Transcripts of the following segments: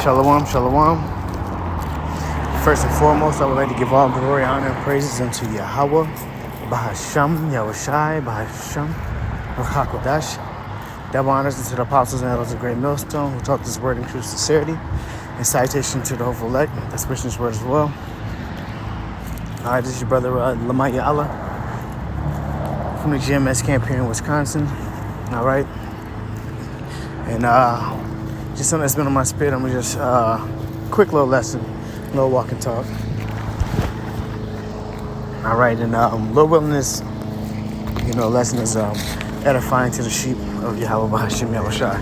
Shalom, shalom. First and foremost, I would like to give all glory, honor, and praises unto Yahweh, Bahasham, Yahushai, Bahasham, Ruchakodash. Double honors unto the apostles and elders of Great Millstone who taught this word in true sincerity, and citation to the hopeful elect. That's pushing this word as well. All right, this is your brother Lamaya Allah from the GMS camp here in Wisconsin. All right, and just something that's been on my spirit. I'm gonna just quick little lesson, little walk and talk. All right, and Lord willing, this lesson is edifying to the sheep of Yahweh Bahashim Yahushai.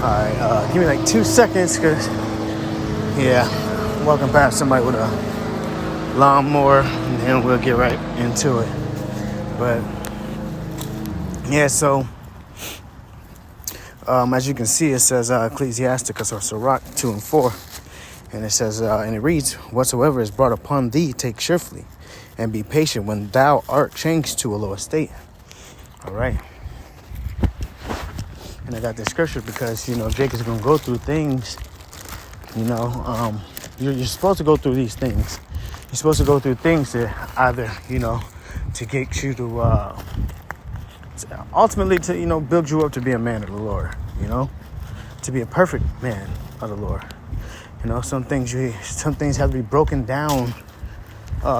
All right, give me like 2 seconds, cause I'm walking past somebody with a lawnmower, and then we'll get right into it. But so. As you can see, it says Ecclesiasticus or Sirach 2 and 4. And it says, and it reads, whatsoever is brought upon thee, take cheerfully, and be patient when thou art changed to a low estate. All right. And I got this scripture because, Jake is going to go through things, you're supposed to go through these things. You're supposed to go through things that either, to get you to, ultimately to, build you up to be a man of the Lord, to be a perfect man of the Lord. Some things have to be broken down.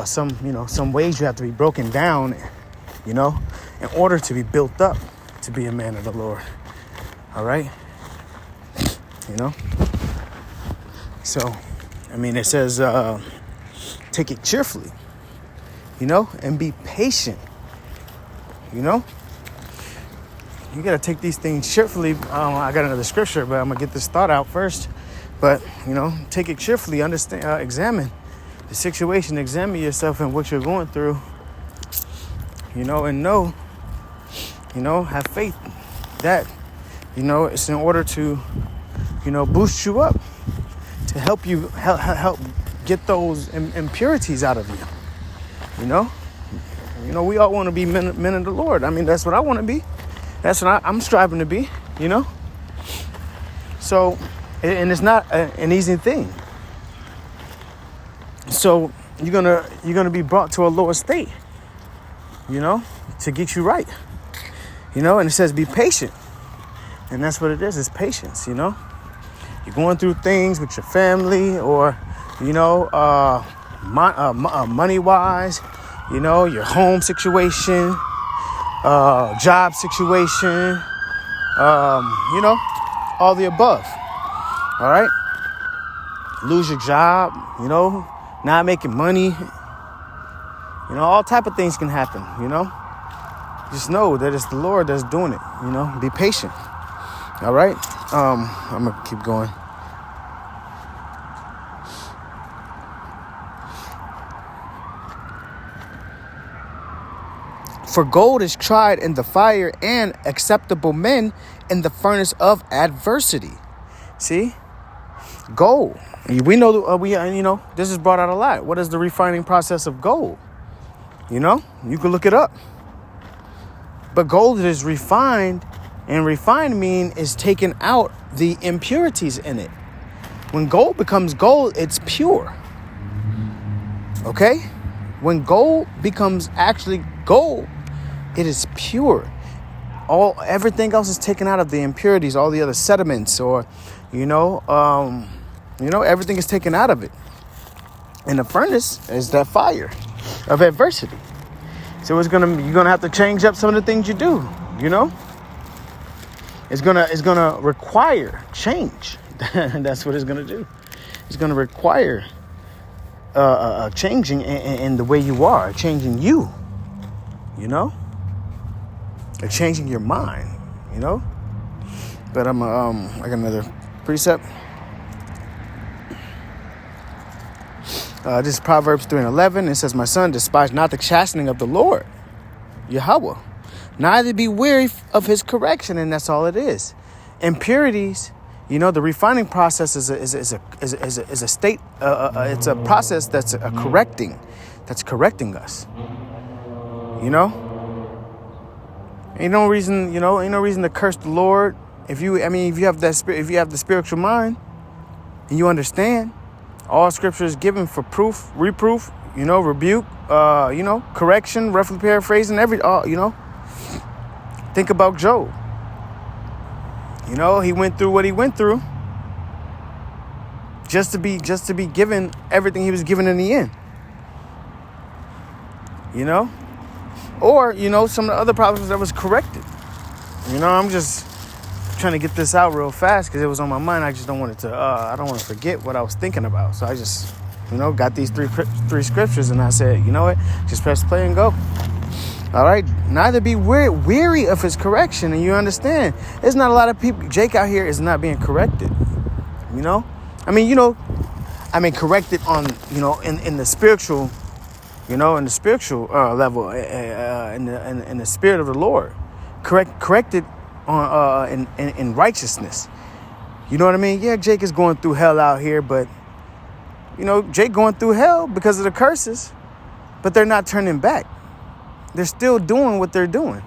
Some ways you have to be broken down, in order to be built up to be a man of the Lord. All right. So, it says, take it cheerfully, and be patient, You got to take these things cheerfully. I got another scripture, but I'm going to get this thought out first. But, take it cheerfully. Understand, examine the situation. Examine yourself and what you're going through. And know, have faith that, it's in order to, boost you up, to help you, help get those impurities out of you. We all want to be men of the Lord. That's what I want to be. That's what I'm striving to be, So, and it's not an easy thing. So you're gonna be brought to a lower state, to get you right, And it says be patient, and that's what it is. It's patience, You're going through things with your family, or money wise, your home situation. Job situation, all the above. All right. Lose your job, not making money. All type of things can happen. Just know that it's the Lord that's doing it. Be patient. All right. I'm gonna keep going. For gold is tried in the fire, and acceptable men in the furnace of adversity. See? Gold. We know, this is brought out a lot. What is the refining process of gold? You can look it up. But gold is refined, and refined mean is taking out the impurities in it. When gold becomes gold, it's pure. Okay? When gold becomes actually gold, it is pure. Everything else is taken out of the impurities, all the other sediments, or everything is taken out of it. And the furnace is that fire of adversity. So you're gonna have to change up some of the things you do. It's gonna require change. That's what it's gonna do. It's gonna require changing in the way you are, changing you. Changing your mind, But I got another precept. This is Proverbs 3:11. It says, my son, despise not the chastening of the Lord, Yahweh, neither be weary of his correction. And that's all it is. Impurities, the refining process is a state. It's a process that's correcting us. Ain't no reason to curse the Lord if you have that spirit, if you have the spiritual mind and you understand, all scripture is given for proof, reproof, rebuke, correction, roughly paraphrasing, think about Job. He went through what he went through just to be given everything he was given in the end. Or, some of the other problems that was corrected. I'm just trying to get this out real fast because it was on my mind. I just don't want it to, I don't want to forget what I was thinking about. So I just, got these three scriptures and I said, you know what, just press play and go. All right. Neither be weary of his correction. And you understand, there's not a lot of people. Jake out here is not being corrected. Corrected on, in the spiritual, in the spiritual level, in the spirit of the Lord. Corrected on in righteousness. You know what I mean? Yeah, Jake is going through hell out here, but Jake going through hell because of the curses, but they're not turning back. They're still doing what they're doing.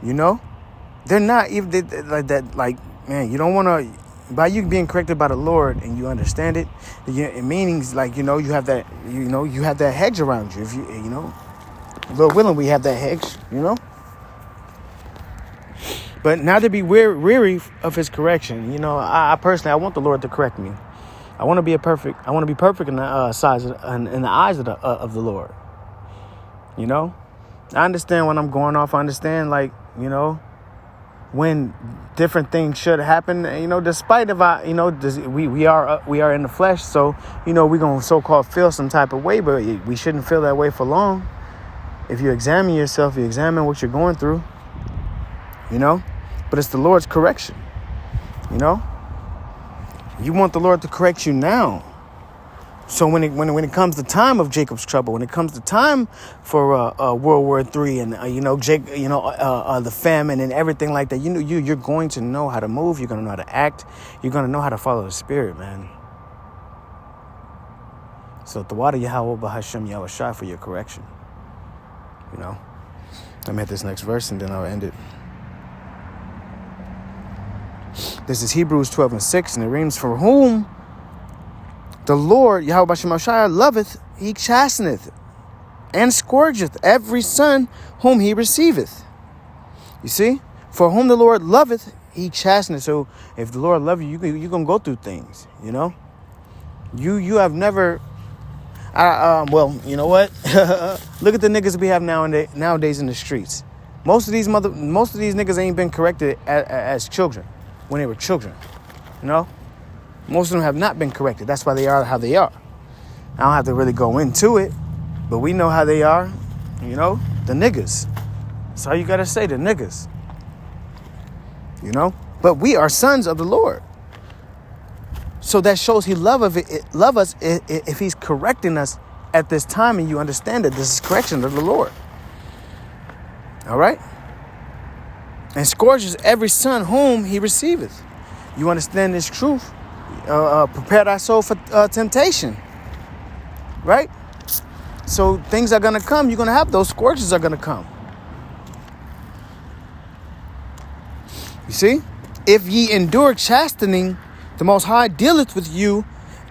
They're not even like that. Like, man, you don't want to. By you being corrected by the Lord and you understand it, it means like you have that you have that hedge around you. If Lord willing, we have that hedge. But not to be weary of his correction. I personally, I want the Lord to correct me. I want to be perfect in the in the eyes of the Lord. I understand when I'm going off. I understand, when different things should happen. Despite of we are in the flesh, so we're gonna so-called feel some type of way, but we shouldn't feel that way for long. If you examine yourself, you examine what you're going through. But it's the Lord's correction. You want the Lord to correct you now. So when it comes to time of Jacob's trouble, when it comes to time for World War III and the famine and everything like that, you're going to know how to move. You're going to know how to act. You're going to know how to follow the Spirit, man. So Tawada Yahweh Bahashem Yahushua for your correction. I'm at this next verse and then I'll end it. This is Hebrews 12:6, and it reads, "For whom the Lord, Yahweh Bashem Yahushua, loveth, he chasteneth, and scourgeth every son whom he receiveth." You see? For whom the Lord loveth, he chasteneth. So if the Lord loves you, you're going to go through things, You have never... well, you know what? Look at the niggas we have nowadays in the streets. Most of these niggas ain't been corrected as children, when they were children, Most of them have not been corrected. That's why they are how they are. I don't have to really go into it, but we know how they are, the niggas. That's all you got to say, the niggas. But we are sons of the Lord. So that shows he love us if he's correcting us at this time and you understand that this is correction of the Lord. All right? And scourges every son whom he receiveth. You understand this truth? Prepare thy soul for temptation. Right? So things are going to come. You're going to have those scourges are going to come. You see? If ye endure chastening, the Most High dealeth with you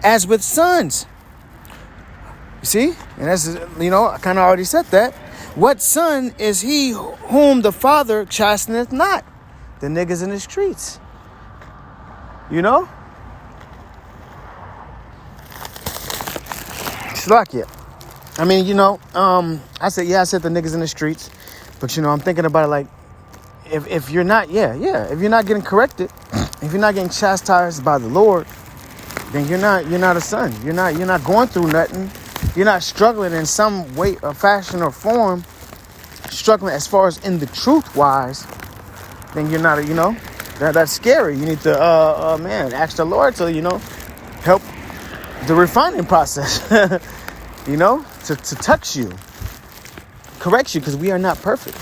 as with sons. You see? And that's, I kind of already said that. What son is he whom the Father chasteneth not? The niggas in the streets. Slakia. I said the niggas in the streets. But, I'm thinking about it like, if you're not, if you're not getting corrected, if you're not getting chastised by the Lord, then you're not a son. You're not going through nothing. You're not struggling in some way or fashion or form, struggling as far as in the truth wise, then you're not, that's scary. You need to, ask the Lord to, help the refining process, to touch you, correct you, because we are not perfect,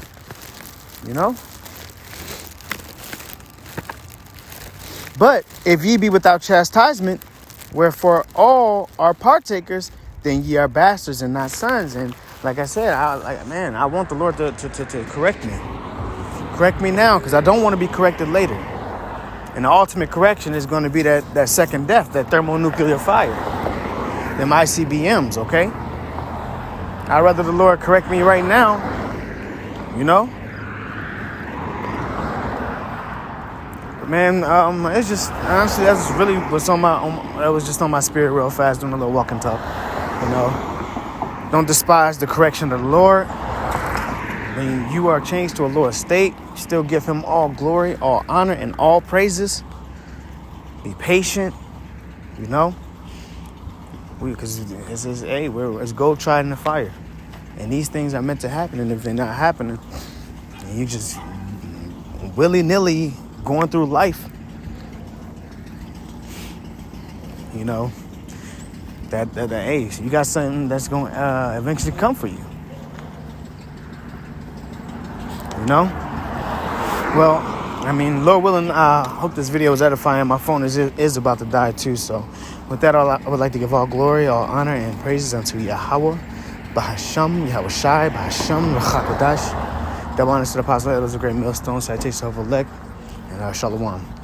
But if ye be without chastisement, wherefore all are partakers, then ye are bastards and not sons. And like I said, I want the Lord to correct me. Correct me now, because I don't want to be corrected later. And the ultimate correction is going to be that second death, that thermonuclear fire, them ICBMs, okay? I'd rather the Lord correct me right now, you know? But man, it's just, honestly, that's really what's on that was just on my spirit real fast, doing a little walk and talk, you know? Don't despise the correction of the Lord. When you are changed to a lower state, still give him all glory, all honor, and all praises. Be patient, you know? Because it's gold tried in the fire. And these things are meant to happen. And if they're not happening, and you just willy-nilly going through life, you know, you got something that's going to eventually come for you. You know? Well, I mean, Lord willing, I hope this video is edifying. My phone is about to die too. So with that, I would like to give all glory, all honor, and praises unto Yahweh, Bahasham, Yahweh Shai, Bahasham, Rachakodash. Double honors to the apostle. It was a great millstone. Citation of elect. And Shalom.